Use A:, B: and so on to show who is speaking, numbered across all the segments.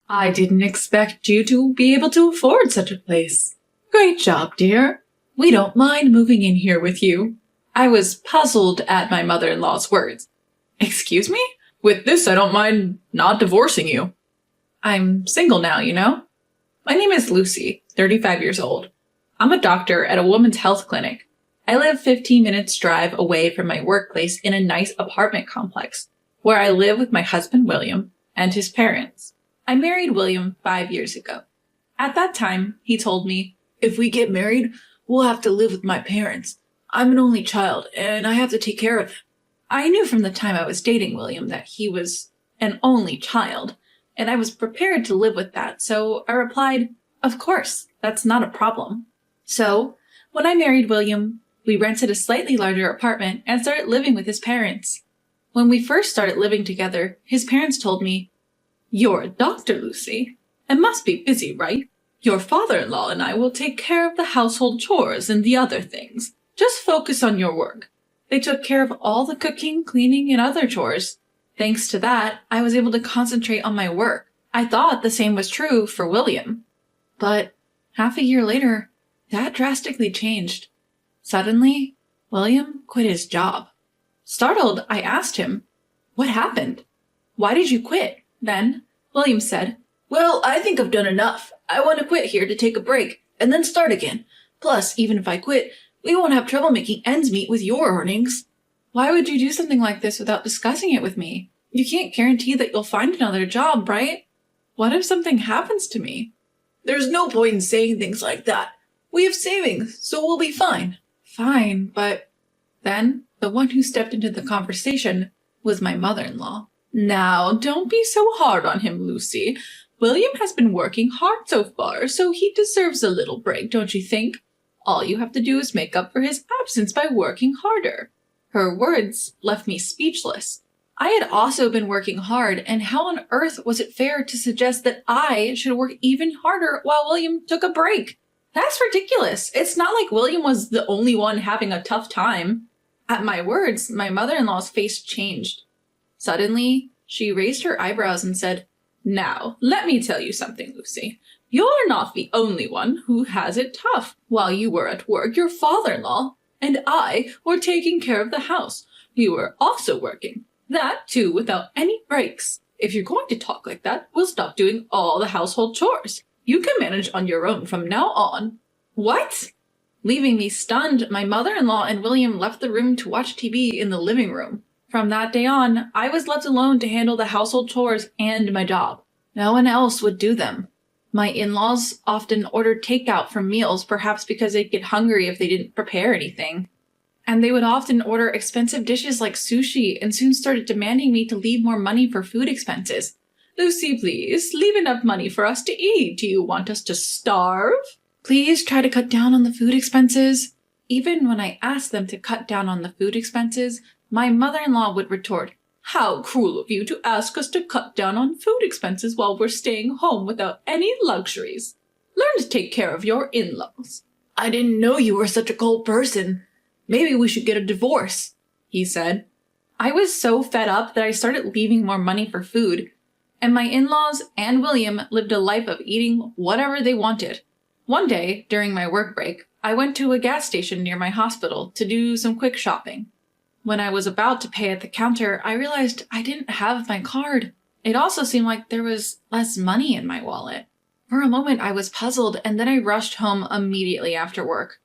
A: I didn't expect you to be able to afford such a place. Great job, dear. We don't mind moving in here with you. I was puzzled at my mother-in-law's words. Excuse me? With this, I don't mind not divorcing you. I'm single now, you know? My name is Lucy, 35 years old. I'm a doctor at a women's health clinic. I live 15 minutes drive away from my workplace in a nice apartment complex, where I live with my husband, William, and his parents. I married William 5 years ago. At that time, he told me, "If we get married, we'll have to live with my parents. I'm an only child, and I have to take care of them." I knew from the time I was dating William that he was an only child, and I was prepared to live with that, so I replied, "Of course, that's not a problem." So, when I married William, we rented a slightly larger apartment and started living with his parents. When we first started living together, his parents told me, "You're a doctor, Lucy. It must be busy, right? Your father-in-law and I will take care of the household chores and the other things. Just focus on your work." They took care of all the cooking, cleaning, and other chores. Thanks to that, I was able to concentrate on my work. I thought the same was true for William. But half a year later, that drastically changed. Suddenly, William quit his job. Startled, I asked him, "What happened? Why did you quit?" Then, William said, "Well, I think I've done enough. I want to quit here to take a break, and then start again. Plus, even if I quit, we won't have trouble making ends meet with your earnings." Why would you do something like this without discussing it with me? You can't guarantee that you'll find another job, right? What if something happens to me? "There's no point in saying things like that. We have savings, so we'll be fine." Fine, but then the one who stepped into the conversation was my mother-in-law. "Now, don't be so hard on him, Lucy. William has been working hard so far, so he deserves a little break, don't you think? All you have to do is make up for his absence by working harder." Her words left me speechless. I had also been working hard, and how on earth was it fair to suggest that I should work even harder while William took a break? That's ridiculous. It's not like William was the only one having a tough time. At my words, my mother-in-law's face changed. Suddenly, she raised her eyebrows and said, "Now, let me tell you something, Lucy. You're not the only one who has it tough. While you were at work, your father-in-law and I were taking care of the house. You were also working. That, too, without any breaks. If you're going to talk like that, we'll stop doing all the household chores. You can manage on your own from now on." What? Leaving me stunned, my mother-in-law and William left the room to watch TV in the living room. From that day on, I was left alone to handle the household chores and my job. No one else would do them. My in-laws often ordered takeout for meals, perhaps because they'd get hungry if they didn't prepare anything. And they would often order expensive dishes like sushi and soon started demanding me to leave more money for food expenses. "Lucy, please, leave enough money for us to eat. Do you want us to starve? Please try to cut down on the food expenses." Even when I asked them to cut down on the food expenses, my mother-in-law would retort, "How cruel of you to ask us to cut down on food expenses while we're staying home without any luxuries. Learn to take care of your in-laws." "I didn't know you were such a cold person. Maybe we should get a divorce," he said. I was so fed up that I started leaving more money for food, and my in-laws and William lived a life of eating whatever they wanted. One day, during my work break, I went to a gas station near my hospital to do some quick shopping. When I was about to pay at the counter, I realized I didn't have my card. It also seemed like there was less money in my wallet. For a moment, I was puzzled, and then I rushed home immediately after work.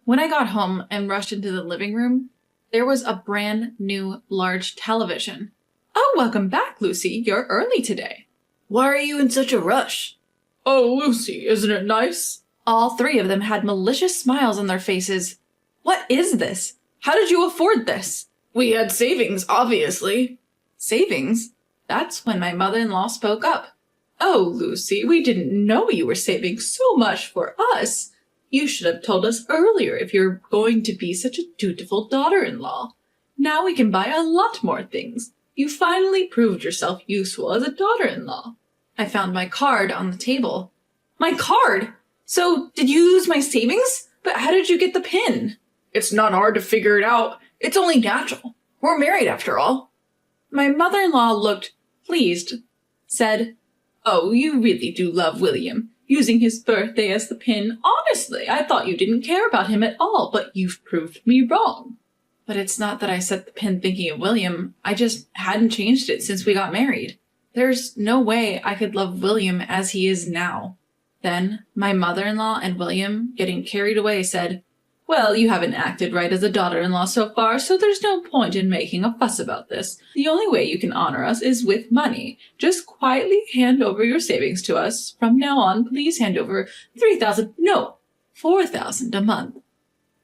A: When I got home and rushed into the living room, there was a brand new large television. "Oh, welcome back, Lucy. You're early today." "Why are you in such a rush?" "Oh, Lucy, isn't it nice?" All three of them had malicious smiles on their faces. "What is this? How did you afford this?" "We had savings, obviously." "Savings?" That's when my mother-in-law spoke up. "Oh, Lucy, we didn't know you were saving so much for us. You should have told us earlier if you're going to be such a dutiful daughter-in-law. Now we can buy a lot more things. You finally proved yourself useful as a daughter-in-law." I found my card on the table. "My card? So, did you use my savings? But how did you get the PIN?" "It's not hard to figure it out. It's only natural. We're married after all." My mother-in-law looked pleased, said, Oh, you really do love William. Using his birthday as the pin. Honestly, I thought you didn't care about him at all, but you've proved me wrong. But it's not that I set the pin thinking of William. I just hadn't changed it since we got married. There's no way I could love William as he is now. Then, my mother-in-law and William, getting carried away, said, "Well, you haven't acted right as a daughter-in-law so far, so there's no point in making a fuss about this. The only way you can honor us is with money. Just quietly hand over your savings to us. From now on, please hand over 3,000, no, 4,000 a month.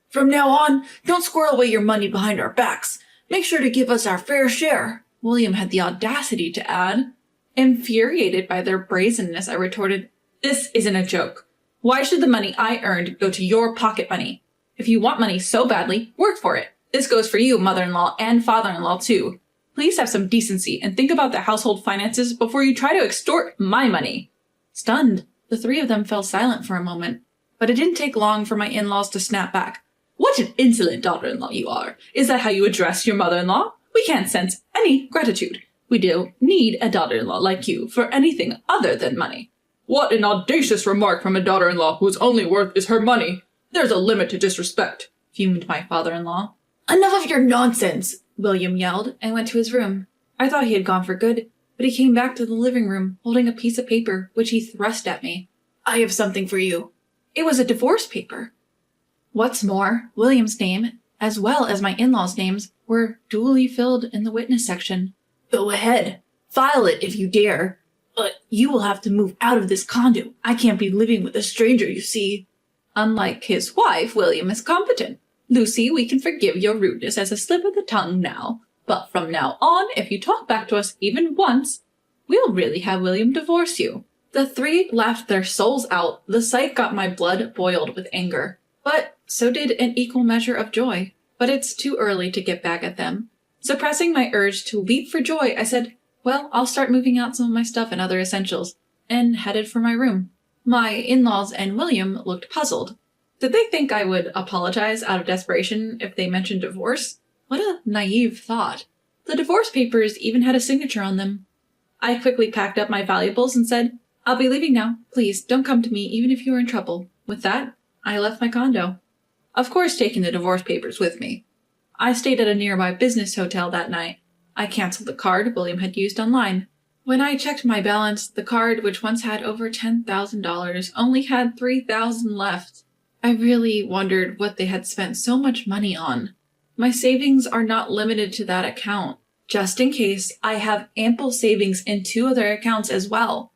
A: From now on, don't squirrel away your money behind our backs. Make sure to give us our fair share," William had the audacity to add. Infuriated by their brazenness, I retorted, "This isn't a joke. Why should the money I earned go to your pocket money? If you want money so badly, work for it. This goes for you, mother-in-law and father-in-law too. Please have some decency and think about the household finances before you try to extort my money." Stunned, the three of them fell silent for a moment, but it didn't take long for my in-laws to snap back. "What an insolent daughter-in-law you are. Is that how you address your mother-in-law? We can't sense any gratitude. We don't need a daughter-in-law like you for anything other than money." "What an audacious remark from a daughter-in-law whose only worth is her money. There's a limit to disrespect," fumed my father-in-law. "Enough of your nonsense," William yelled and went to his room. I thought he had gone for good, but he came back to the living room holding a piece of paper, which he thrust at me. "I have something for you." It was a divorce paper. What's more, William's name, as well as my in-laws' names, were duly filled in the witness section. "Go ahead. File it if you dare. But you will have to move out of this condo. I can't be living with a stranger, you see." Unlike his wife, William is competent. "Lucy, we can forgive your rudeness as a slip of the tongue now. But from now on, if you talk back to us even once, we'll really have William divorce you." The three laughed their souls out. The sight got my blood boiled with anger. But so did an equal measure of joy. But it's too early to get back at them. Suppressing my urge to leap for joy, I said, "Well, I'll start moving out some of my stuff and other essentials," and headed for my room. My in-laws and William looked puzzled. Did they think I would apologize out of desperation if they mentioned divorce? What a naive thought. The divorce papers even had a signature on them. I quickly packed up my valuables and said, "I'll be leaving now. Please don't come to me even if you are in trouble." With that, I left my condo. Of course, taking the divorce papers with me. I stayed at a nearby business hotel that night. I canceled the card William had used online. When I checked my balance, the card, which once had over $10,000, only had $3,000 left. I really wondered what they had spent so much money on. My savings are not limited to that account. Just in case, I have ample savings in 2 other accounts as well.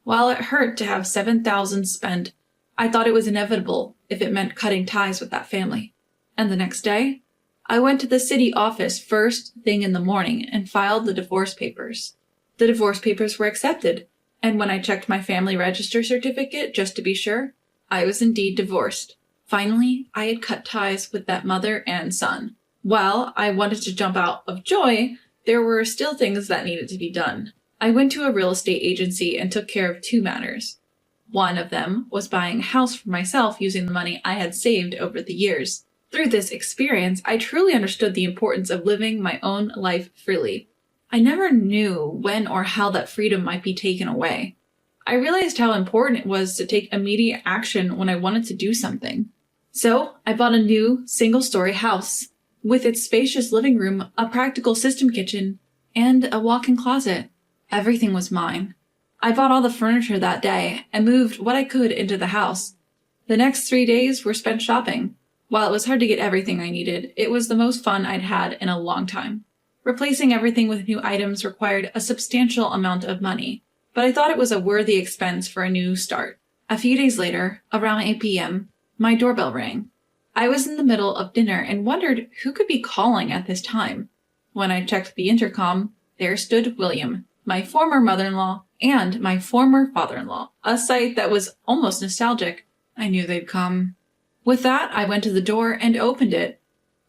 A: While it hurt to have $7,000 spent, I thought it was inevitable if it meant cutting ties with that family. And the next day, I went to the city office first thing in the morning and filed the divorce papers. The divorce papers were accepted, and when I checked my family register certificate just to be sure, I was indeed divorced. Finally, I had cut ties with that mother and son. While I wanted to jump out of joy, there were still things that needed to be done. I went to a real estate agency and took care of 2 matters. One of them was buying a house for myself using the money I had saved over the years. Through this experience, I truly understood the importance of living my own life freely. I never knew when or how that freedom might be taken away. I realized how important it was to take immediate action when I wanted to do something. So, I bought a new, single-story house, with its spacious living room, a practical system kitchen, and a walk-in closet. Everything was mine. I bought all the furniture that day and moved what I could into the house. The next 3 days were spent shopping. While it was hard to get everything I needed, it was the most fun I'd had in a long time. Replacing everything with new items required a substantial amount of money, but I thought it was a worthy expense for a new start. A few days later, around 8 p.m., my doorbell rang. I was in the middle of dinner and wondered who could be calling at this time. When I checked the intercom, there stood William, my former mother-in-law, and my former father-in-law, a sight that was almost nostalgic. I knew they'd come. With that, I went to the door and opened it.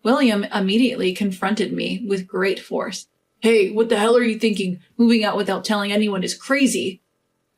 A: William immediately confronted me with great force. "Hey, what the hell are you thinking? Moving out without telling anyone is crazy."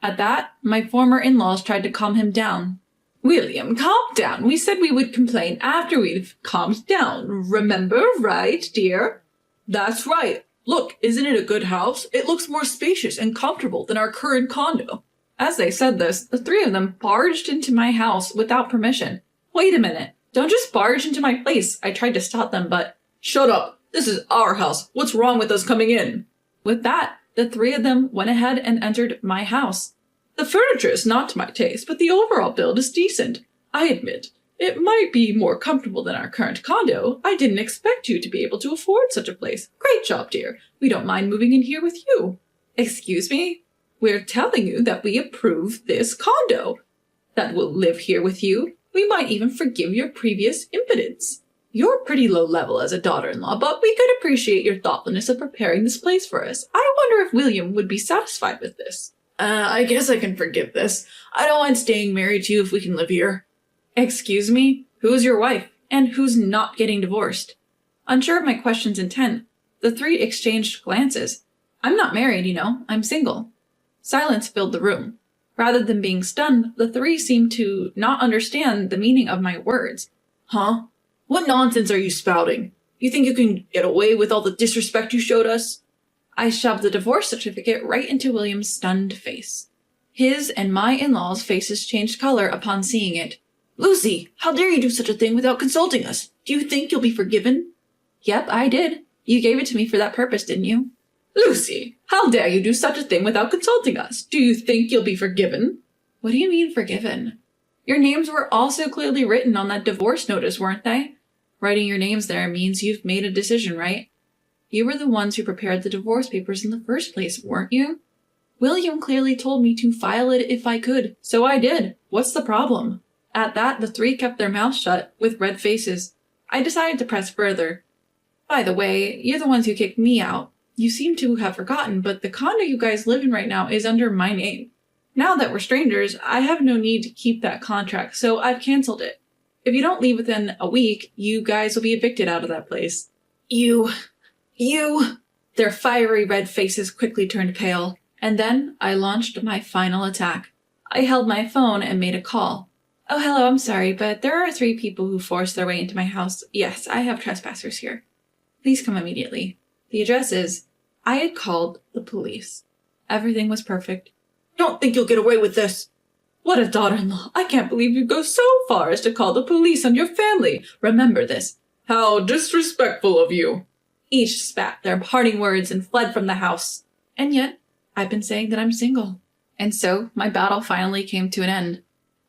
A: At that, my former in-laws tried to calm him down. "William, calm down. We said we would complain after we've calmed down. Remember, right, dear?" "That's right. Look, isn't it a good house? It looks more spacious and comfortable than our current condo. As they said this, the three of them barged into my house without permission. Wait a minute. Don't just barge into my place. I tried to stop them, but... Shut up. This is our house. What's wrong with us coming in? With that, the three of them went ahead and entered my house. The furniture is not to my taste, but the overall build is decent. I admit, it might be more comfortable than our current condo. I didn't expect you to be able to afford such a place. Great job, dear. We don't mind moving in here with you. Excuse me? We're telling you that we approve this condo. That we'll live here with you. We might even forgive your previous impotence. You're pretty low level as a daughter-in-law, but we could appreciate your thoughtfulness of preparing this place for us. I wonder if William would be satisfied with this. I guess I can forgive this. I don't mind staying married to you if we can live here. Excuse me? Who's your wife? And who's not getting divorced? Unsure of my question's intent, the three exchanged glances. I'm not married, you know. I'm single. Silence filled the room. Rather than being stunned, the three seemed to not understand the meaning of my words. Huh? What nonsense are you spouting? You think you can get away with all the disrespect you showed us? I shoved the divorce certificate right into William's stunned face. His and my in-laws' faces changed color upon seeing it. Lucy, how dare you do such a thing without consulting us? Do you think you'll be forgiven? Yep, I did. You gave it to me for that purpose, didn't you? Lucy, how dare you do such a thing without consulting us? Do you think you'll be forgiven? What do you mean forgiven? Your names were also clearly written on that divorce notice, weren't they? Writing your names there means you've made a decision, right? You were the ones who prepared the divorce papers in the first place, weren't you? William clearly told me to file it if I could, so I did. What's the problem? At that, the three kept their mouths shut, with red faces. I decided to press further. By the way, you're the ones who kicked me out. You seem to have forgotten, but the condo you guys live in right now is under my name. Now that we're strangers, I have no need to keep that contract, so I've canceled it. If you don't leave within a week, you guys will be evicted out of that place. You... Their fiery red faces quickly turned pale, and then I launched my final attack. I held my phone and made a call. Oh, hello, I'm sorry, but there are 3 people who forced their way into my house. Yes, I have trespassers here. Please come immediately. The address is... I had called the police. Everything was perfect. Don't think you'll get away with this. What a daughter-in-law. I can't believe you go so far as to call the police on your family. Remember this. How disrespectful of you. Each spat their parting words and fled from the house. And yet, I've been saying that I'm single. And so, my battle finally came to an end.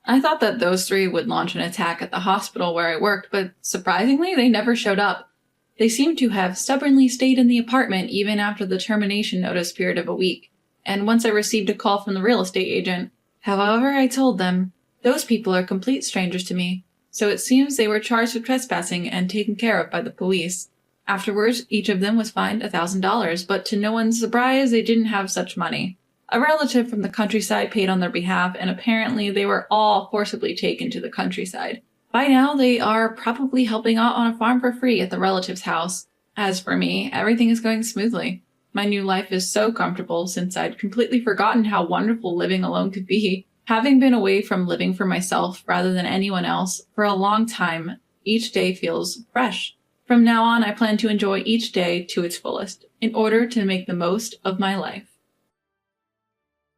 A: I thought that those 3 would launch an attack at the hospital where I worked, but surprisingly, they never showed up. They seemed to have stubbornly stayed in the apartment even after the termination notice period of a week. And once I received a call from the real estate agent, however, I told them, those people are complete strangers to me, so it seems they were charged with trespassing and taken care of by the police. Afterwards, each of them was fined $1,000, but to no one's surprise, they didn't have such money. A relative from the countryside paid on their behalf, and apparently they were all forcibly taken to the countryside. By now, they are probably helping out on a farm for free at the relative's house. As for me, everything is going smoothly. My new life is so comfortable since I'd completely forgotten how wonderful living alone could be. Having been away from living for myself rather than anyone else for a long time, each day feels fresh. From now on, I plan to enjoy each day to its fullest in order to make the most of my life.